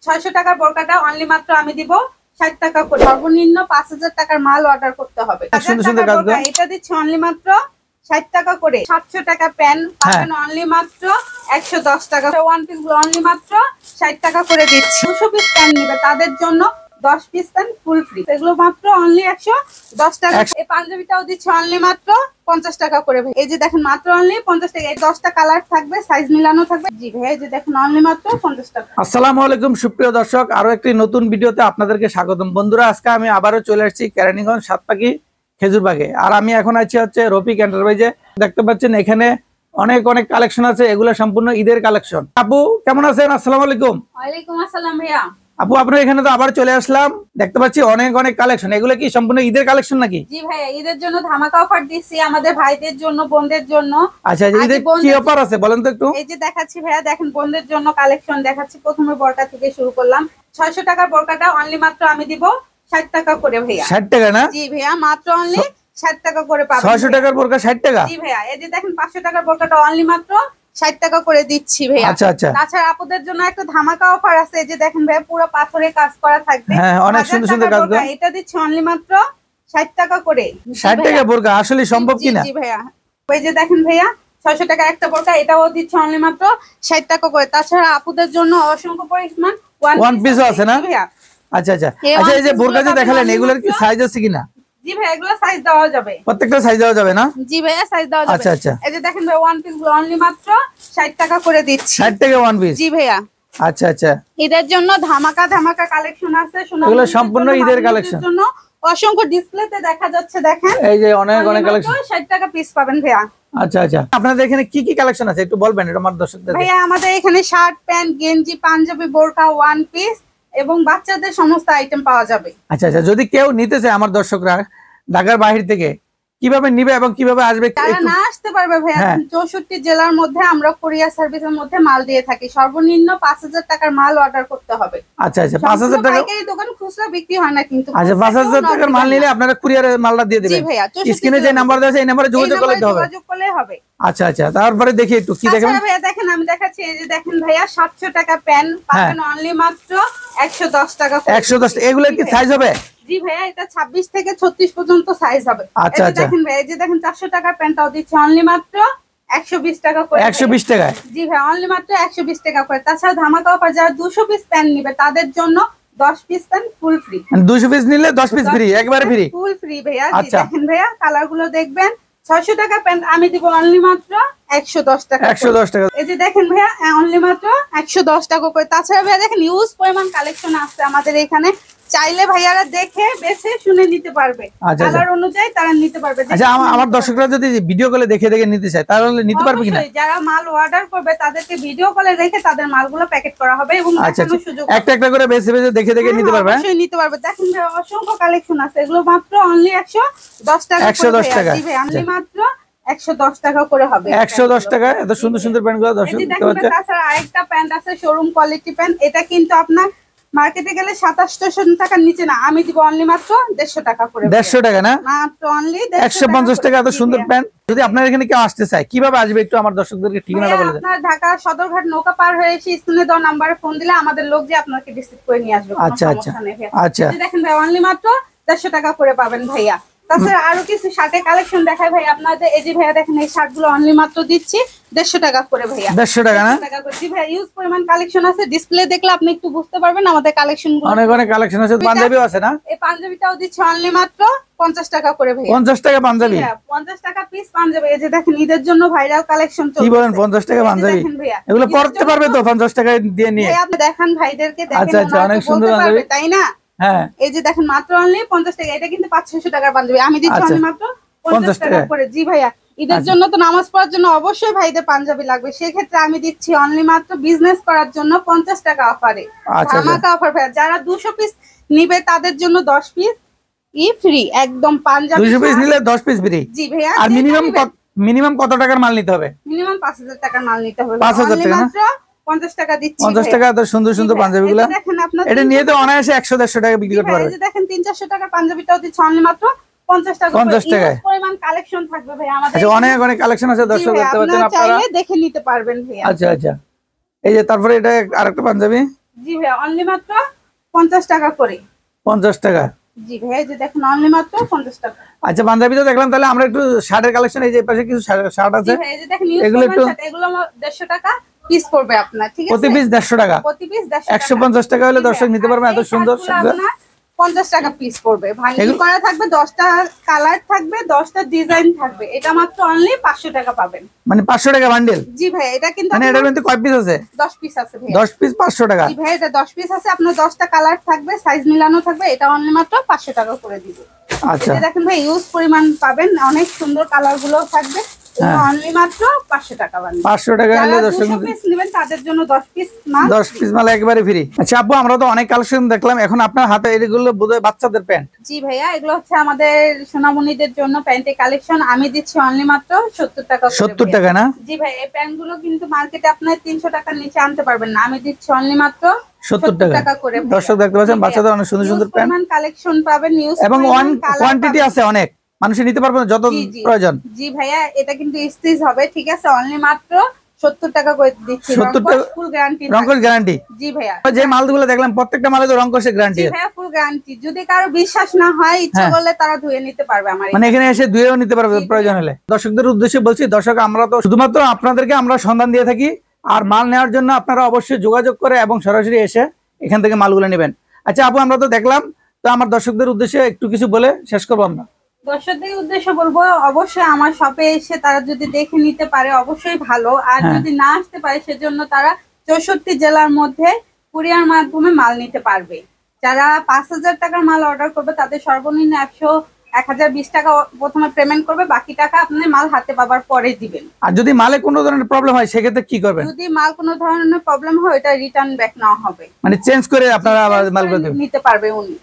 600 টাকার বোরকাটা অনলি মাত্র আমি দিব 60 টাকা করে। সর্বনিম্ন 5000 টাকার মাল অর্ডার করতে হবে। সুন্দর সুন্দর কাজ দাও। এটা দিচ্ছি অনলি মাত্র 60 টাকা করে। 700 টাকা প্যান পাবেন অনলি মাত্র 110 টাকা। ওয়ান পিস গুলো অনলি মাত্র 60 টাকা করে দিচ্ছি। 200 পিস প্যান নিবে তাদের জন্য 10 পিস প্যান ফুল ফ্রি, এগুলো মাত্র অনলি 110 টাকা। এই পাঞ্জাবিটাও দিচ্ছি অনলি মাত্র 50 টাকা করে ভাই। এই যে দেখেন মাত্র অনলি 50 টাকা। এই 10টা কালার থাকবে, সাইজ মিলানো থাকবে। জি ভাই, এই যে দেখেন অনলি মাত্র 50 টাকা। আসসালামু আলাইকুম সুপ্রিয় দর্শক, আরো একটি নতুন ভিডিওতে আপনাদেরকে স্বাগতম। বন্ধুরা, আজকে আমি আবারও চলে আসছি কেরানীগঞ্জ সাতপাখি খেজুরবাগে। আর আমি এখন আছি হচ্ছে রফিক এন্টারপ্রাইজে। দেখতে পাচ্ছেন এখানে অনেক অনেক কালেকশন আছে, এগুলো সম্পূর্ণ ঈদের কালেকশন। আপু কেমন আছেন? আসসালামু আলাইকুম। ওয়ালাইকুম আসসালাম ভাইয়া। আপু আপনার এখানে তো আবার চলে আসলাম, দেখতে পাচ্ছি অনেক অনেক কালেকশন। এগুলো কি সম্পূর্ণ ঈদের কালেকশন নাকি? জি ভাইয়া, ঈদের জন্য ধামাকা অফার দিচ্ছি আমাদের ভাইদের জন্য, বোনদের জন্য। আচ্ছা, ঈদের কি অফার আছে বলেন তো একটু। এই যে দেখাচ্ছি ভাইয়া, দেখেন বোনদের জন্য কালেকশন দেখাচ্ছি। প্রথমে বোরকা থেকে শুরু করলাম। 600 টাকার বোরকাটা অনলি মাত্র আমি দিব 60 টাকা করে ভাইয়া। 60 টাকা না? জি ভাইয়া, মাত্র অনলি 60 টাকা করে পাবেন। 600 টাকার বোরকা 60 টাকা? জি ভাইয়া। এই যে দেখেন 500 টাকার বোরকাটা অনলি মাত্র 60 টাকা করে দিচ্ছি ভাইয়া। আচ্ছা আচ্ছা। তাছাড়া আপুদের জন্য একটা ধামাকা অফার আছে। এই যে দেখেন ভাইয়া, পুরো পাথরে কাজ করা থাকবে। হ্যাঁ, অনেক সুন্দর সুন্দর কাজ দাও। এটা দিচ্ছি অনলি মাত্র 60 টাকা করে। 60 টাকা বোরকা আসলে সম্ভব কিনা? জি ভাইয়া। এই যে দেখেন ভাইয়া, 600 টাকা একটা বোরকা, এটাও দিচ্ছি অনলি মাত্র 60 টাকা করে। তাছাড়া আপুদের জন্য অসংখ্য পরিমাণ ওয়ান পিসও আছে না? ভাইয়া। আচ্ছা আচ্ছা। আচ্ছা, এই যে বোরকা যে দেখালেন এগুলোর কি সাইজ আছে কিনা? জি ভাই, এগুলো সাইজ দেওয়া যাবে। প্রত্যেকটা সাইজ দেওয়া যাবে না? জি ভাইয়া, সাইজ দেওয়া যাবে। আচ্ছা আচ্ছা। এই যে দেখেন ভাই, ওয়ান পিস গুলো অনলি মাত্র 60 টাকা করে দিচ্ছি। 60 টাকা ওয়ান পিস? জি ভাইয়া। আচ্ছা আচ্ছা। ঈদের জন্য ধামাকা ধামাকা কালেকশন আছে। এগুলো সম্পূর্ণ ঈদের কালেকশন। জন্য অসংখ্য ডিসপ্লেতে দেখা যাচ্ছে, দেখেন এই যে অনেক অনেক কালেকশন। 60 টাকা পিস পাবেন ভাইয়া। আচ্ছা আচ্ছা। আপনাদের এখানে কি কি কালেকশন আছে একটু বলবেন, এটা আমার দর্শকদের। ভাইয়া আমাদের এখানে শার্ট, প্যান্ট, গেঞ্জি, পাঞ্জাবি, বোরকা, ওয়ান পিস এবং বাচ্চাদের সমস্ত আইটেম পাওয়া যাবে। আচ্ছা আচ্ছা। যদি কেউ নিতে চায় আমার দর্শকরা ঢাকার বাইরে থেকে, কিভাবে নিবে এবং কিভাবে আসবে? তারা না আসতে পারবে ভাইয়া। 64 জেলার মধ্যে আমরা কুরিয়ার সার্ভিসের মধ্যে মাল দিয়ে থাকি। সর্বনিম্ন 5000 টাকার মাল অর্ডার করতে হবে। আচ্ছা আচ্ছা। 5000 টাকা পাইকারি দোকান, খুচরা বিক্রি হয় না কিন্তু। আচ্ছা, 5000 টাকার মাল নিলে আপনারা কুরিয়ারে মালটা দিয়ে দিবেন। জি ভাইয়া। স্ক্রিনে যে নাম্বার দেওয়া আছে এই নম্বরে যোগাযোগ করলে হবে। আচ্ছা আচ্ছা। তারপরে দেখি একটু কি দেখেন ভাইয়া। দেখেন আমি দেখাচ্ছি। এই যে দেখেন ভাইয়া, 700 টাকা প্যান পাবেন অনলি মাত্র 110 টাকা। 110। এগুলো কি সাইজ হবে? জি ভাইয়া, এটা 26 থেকে 36 পর্যন্ত সাইজ হবে। আচ্ছা আচ্ছা। দেখেন ভাইয়া, এই যে দেখেন 400 টাকার প্যান্টটাও দিচ্ছে অনলি মাত্র 120 টাকা করে। 120 টাকায়? জি ভাইয়া, অনলি মাত্র 120 টাকা করে। তাছাড়া ধামাকা অফার, যারা 200 পিস প্যান্ট নিবে তাদের জন্য 10 piece pant full free. 200 piece নিলে 10 পিস ফ্রি, একবারে ফ্রি? ফুল ফ্রি ভাইয়া। আচ্ছা। দেখেন ভাইয়া, কালার গুলো দেখবেন। 600 টাকা প্যান্ট আমি দিব অনলি মাত্র 110 টাকা। 110 টাকা। এই যে দেখেন ভাইয়া, অনলি মাত্র 110 টাকা করে। তাছাড়া ভাইয়া দেখেন ইউজ পরিমাণ কালেকশন আছে আমাদের এখানে। চাইলে ভাইয়ারা দেখে বেছে শুনে নিতে পারবে, কালার অনুযায়ী তারা নিতে পারবে। আচ্ছা, আমার দর্শকরা যদি ভিডিও কলে দেখে দেখে নিতে চায় তাহলে নিতে পারবে কিনা? যারা মাল অর্ডার করবে তাদেরকে ভিডিও কলে রেখে তাদের মালগুলো প্যাকেট করা হবে এবং দেখানোর সুযোগ। একটা একটা করে বেছে বেছে দেখে দেখে নিতে পারবে। অবশ্যই নিতে পারবে। দেখেন ভাই, অসংখ্য কালেকশন আছে। এগুলো মাত্র অনলি 110 টাকা। 110 টাকা? জি ভাই, অনলি মাত্র 110 টাকা করে হবে। 110 টাকা। এত সুন্দর সুন্দর প্যান্টগুলো দর্শক দেখতে পাচ্ছেন। তাছাড়া আরেকটা প্যান্ট আছে শোরুম কোয়ালিটি প্যান্ট। এটা কিন্তু আপনার মার্কেটে গেলে 2700 টাকার নিচে না, আমি দিব অনলি মাত্র 150 টাকা করে। 150 টাকা না? মাত্র অনলি 150 টাকা। এত সুন্দর প্যান্ট। যদি আপনার এখানে কেউ আসতে চায় কিভাবে আসবে একটু আমার দর্শকদেরকে ঠিকানাটা বলে দেন। আপনার ঢাকা সদরঘাট নৌকা পার হয়ে এসে স্ক্রিনে দেওয়া নম্বরে ফোন দিলে আমাদের লোক যে আপনাকে রিসিভ করে নিয়ে আসবে। আচ্ছা আচ্ছা আচ্ছা। দেখেন ভাই, অনলি মাত্র 150 টাকা করে পাবেন ভাইয়া। তাছাড়া আরো কিছু শার্টের কালেকশন দেখায় ভাই আপনাদের। এই যে ভাইয়া দেখেন, এই শার্ট গুলো অনলি মাত্র দিচ্ছি 150 টাকা করে ভাইয়া। 150 টাকা না? জি ভাইয়া, ইউজ পরিমাণ কালেকশন আছে। ডিসপ্লে দেখলে আপনি একটু বুঝতে পারবেন আমাদের কালেকশন গুলো। অনেক অনেক কালেকশন আছে। পাঞ্জাবিও আছে না? এই পাঞ্জাবিটাও দিচ্ছি অনলি মাত্র 50 টাকা করে ভাইয়া। 50 টাকা পাঞ্জাবি? 50 টাকা পিস পাঞ্জাবি। এই যে দেখেন, ঈদের জন্য ভাইরাল কালেকশন চলছে। কি বলেন, 50 টাকা পাঞ্জাবি? এগুলো পরতে পারবে তো 50 টাকা দিয়ে নিয়ে? আপনি দেখান ভাইদেরকে, দেখেন। আচ্ছা আচ্ছা, অনেক সুন্দর পাঞ্জাবি, তাই না? হ্যাঁ। এই যে দেখেন মাত্র অনলি 50 টাকা। এটা কিন্তু 500 টাকার পাঞ্জাবি, আমি দিচ্ছি অনলি মাত্র 50 টাকা করে। জি ভাইয়া, ঈদের জন্য তো নামাজ পড়ার জন্য অবশ্যই ভাইদের পাঞ্জাবি লাগবে। সেক্ষেত্রে আমি দিচ্ছি অনলি মাত্র বিজনেস করার জন্য 50 টাকা অফারে। ধামাকা অফার ভাইয়া। যারা 200 পিস নিবে তাদের জন্য 10 পিস ফ্রি একদম পাঞ্জাবি। 200 পিস নিলে 10 পিস ফ্রি? জি ভাইয়া। আর মিনিমাম কত টাকার মাল নিতে হবে? মিনিমাম 5000 টাকার মাল নিতে হবে। 5000 টাকা না? 50 টাকা দিচ্ছি। 50 টাকা। এত সুন্দর সুন্দর পাঞ্জাবিগুলো এটা নিয়ে তো অনায়াসে 100-150 টাকা বিক্রি করতে পারবে। এই যে দেখেন 300-400 টাকার পাঞ্জাবিটাও দিচ্ছি অনলি মাত্র 50 টাকা। 50 টাকায় পরিমাণ কালেকশন থাকবে ভাই আমাদের। আচ্ছা, অনেক অনেক কালেকশন আছে দর্শক দেখতে পাচ্ছেন আপনারা। চাইলে দেখে নিতে পারবেন ভাই। আচ্ছা আচ্ছা। এই যে তারপরে এটা আরেকটা পাঞ্জাবি। জি ভাইয়া অনলি মাত্র 50 টাকা করে। 50 টাকা। জি ভাইয়া এই যে দেখুন অনলি মাত্র 50 টাকা। আচ্ছা পাঞ্জাবি তো দেখলাম, তাহলে আমরা একটু শার্টের কালেকশন, এই যে পাশে কিছু শার্ট আছে, জি ভাই এই যে দেখেন এগুলো একটু, এগুলো 150 টাকা পিস পড়বে আপনার, ঠিক আছে? প্রতি পিস 150 টাকা। প্রতি পিস 150 টাকা। 150 টাকা হলে দর্শক নিতে পারবেন, এত সুন্দর আপনার 50 টাকা পিস পড়বে। ভাঙি করা থাকবে, 10টা কালার থাকবে, 10টা ডিজাইন থাকবে। এটা মাত্র অনলি 500 টাকা পাবেন। মানে 500 টাকা বান্ডেল? জি ভাই এটা কিন্তু মানে এটার মধ্যে কয় পিস আছে? 10 পিস আছে ভাই। 10 পিস 500 টাকা? জি ভাই এটা 10 পিস আছে, আপনার 10টা কালার থাকবে, সাইজ মিলানো থাকবে, এটা অনলি মাত্র 500 টাকা করে দিব। আচ্ছা এটা দেখেন ভাই ইউজ পরিমাণ পাবেন, অনেক সুন্দর কালার গুলো থাকবে, অনলি মাত্র 500 টাকা বান্ডেল। 500 টাকা হলে দর্শক 200 পিস নেবেন তাদের জন্য 10 পিস মাল, 10 পিস মাল একেবারে ফ্রি। আচ্ছা আপু আমরা তো অনেক কালেকশন দেখলাম, এখন আপনার হাতে এগুলো বোধহয় বাচ্চাদের প্যান্ট? জি ভাইয়া এগুলো হচ্ছে আমাদের সোনামণিদের জন্য প্যান্টের কালেকশন, আমি দিচ্ছি অনলি মাত্র 70 টাকা করে। 70 টাকা না? জি ভাই এই প্যান্ট গুলো কিন্তু মার্কেটে আপনার 300 টাকার নিচে আনতে পারবেন না, আমি দিচ্ছি অনলি মাত্র 70 টাকা করে। দর্শক দেখতে পাচ্ছেন বাচ্চাদের অনেক সুন্দর সুন্দর প্যান্ট কালেকশন পাবেন, নিউজ এবং কোয়ান্টিটি আছে অনেক, মানুষ নিতে পারবে যত প্রয়োজন। জি ভাইয়া এটা কিন্তু স্টিচ হবে, ঠিক আছে? অনলি মাত্র 70 টাকা করে দিচ্ছি, 70 টাকা ফুল গ্যারান্টি, রংকশ গ্যারান্টি। জি ভাইয়া যে মালগুলো দেখলাম প্রত্যেকটা মালে তো রংকশের গ্যারান্টি জি আছে। ভাইয়া ফুল গ্যারান্টি, যদি কারো বিশ্বাস না হয় ইচ্ছা করলে তারা ধুয়ে নিতে পারবে আমার মানে এখানে এসে ধুয়েও নিতে পারবে প্রয়োজন হলে। দর্শকদের উদ্দেশ্যে বলছি, দর্শক আমরা তো শুধুমাত্র আপনাদেরকে আমরা সন্ধান দিয়ে থাকি, আর মাল নেওয়ার জন্য আপনারা অবশ্যই যোগাযোগ করে এবং সরাসরি এসে এখান থেকে মালগুলো নেবেন। আচ্ছা আপু আমরা তো দেখলাম, তো আমার দর্শকদের উদ্দেশ্যে একটু কিছু বলে শেষ করবো আমরা। দর্শকদের উদ্দেশ্যে বলবো অবশ্যই আমার শপে এসে তারা যদি দেখে নিতে পারে অবশ্যই ভালো, আর যদি না আসতে পারে সেজন্য তারা 64 জেলার মধ্যে কুরিয়ার মাধ্যমে মাল নিতে পারবে। যারা 5000 টাকার মাল অর্ডার করবে তাদের সর্বনিম্ন 1020 টাকা প্রথমে পেমেন্ট করবে, বাকি টাকা আপনি মাল হাতে পাবার পরে দিবেন। আর যদি মালে কোনো ধরনের প্রবলেম হয় সেক্ষেত্রে কি করবেন? যদি মাল কোনো ধরনের প্রবলেম হয় এটা রিটার্ন ব্যাক নেওয়া হবে, মানে চেঞ্জ করে আপনারা মালগুলো নিতে পারবে উনি।